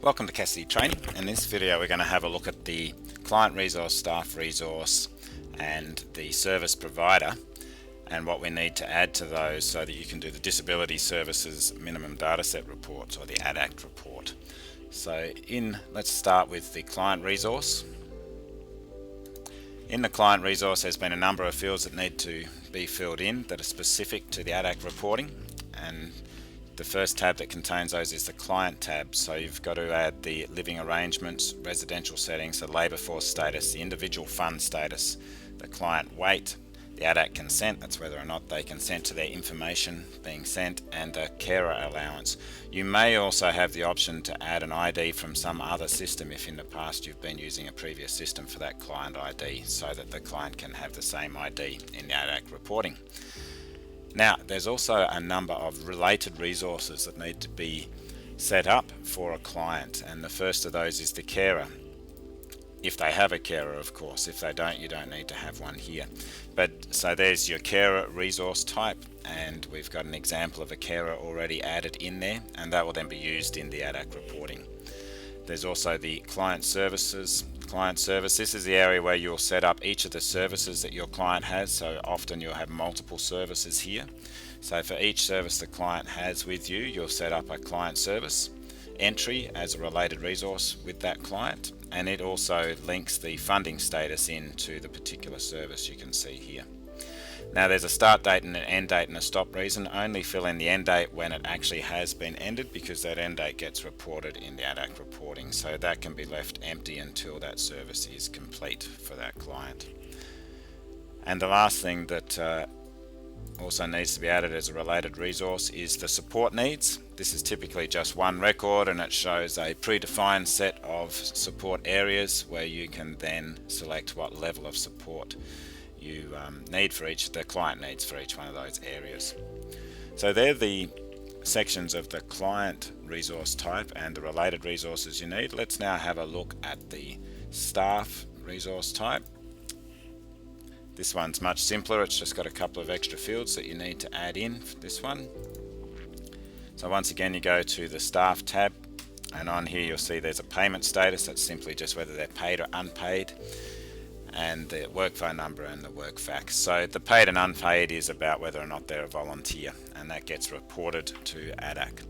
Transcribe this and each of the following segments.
Welcome to Kassidee Training. In this video we're going to have a look at the client resource, staff resource and the service provider and what we need to add to those so that you can do the Disability Services Minimum Dataset Reports, or the ADACT report. So let's start with the client resource. In the client resource there's been a number of fields that need to be filled in that are specific to the ADACT reporting, and the first tab that contains those is the client tab. So you've got to add the living arrangements, residential settings, the labour force status, the individual fund status, the client weight, the ADACT consent, that's whether or not they consent to their information being sent, and the carer allowance. You may also have the option to add an ID from some other system if in the past you've been using a previous system for that client ID, so that the client can have the same ID in the ADACT reporting. Now, there's also a number of related resources that need to be set up for a client, and the first of those is the carer. If they have a carer, of course. If they don't, you don't need to have one here. So there's your carer resource type, and we've got an example of a carer already added in there, and that will then be used in the ADACT reporting. There's also the client services. Client service, this is the area where you'll set up each of the services that your client has. So often you'll have multiple services here. So for each service the client has with you, you'll set up a client service entry as a related resource with that client, and it also links the funding status into the particular service you can see here. Now there's a start date and an end date and a stop reason. Only fill in the end date when it actually has been ended, because that end date gets reported in the ADACT reporting, so that can be left empty until that service is complete for that client. And the last thing that also needs to be added as a related resource is the support needs. This is typically just one record, and it shows a predefined set of support areas where you can then select what level of support you need for the client needs for each one of those areas. So they're the sections of the client resource type and the related resources you need. Let's now have a look at the staff resource type. This one's much simpler. It's just got a couple of extra fields that you need to add in for this one. So once again you go to the staff tab, and on here you'll see there's a payment status. That's simply just whether they're paid or unpaid, and the work phone number and the work fax. So the paid and unpaid is about whether or not they're a volunteer, and that gets reported to ADACT.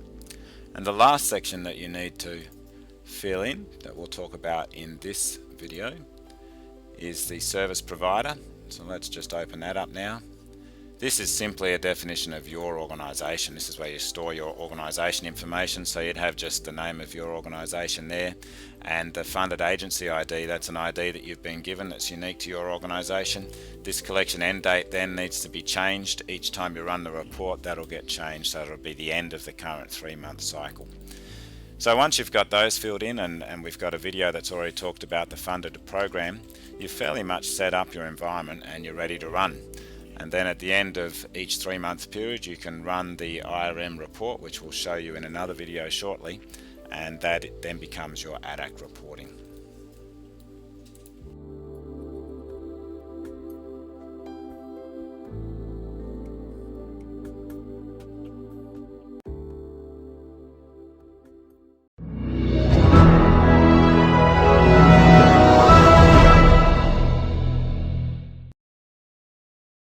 And the last section that you need to fill in, that we'll talk about in this video, is the service provider. So let's just open that up now. This is simply a definition of your organisation. This is where you store your organisation information, so you'd have just the name of your organisation there, and the funded agency ID, that's an ID that you've been given that's unique to your organisation. This collection end date then needs to be changed each time you run the report. That'll get changed, so it'll be the end of the current 3-month cycle. So once you've got those filled in, and we've got a video that's already talked about the funded program, you've fairly much set up your environment and you're ready to run. And then at the end of each 3-month period you can run the IRM report, which we'll show you in another video shortly, and that then becomes your ADACT reporting.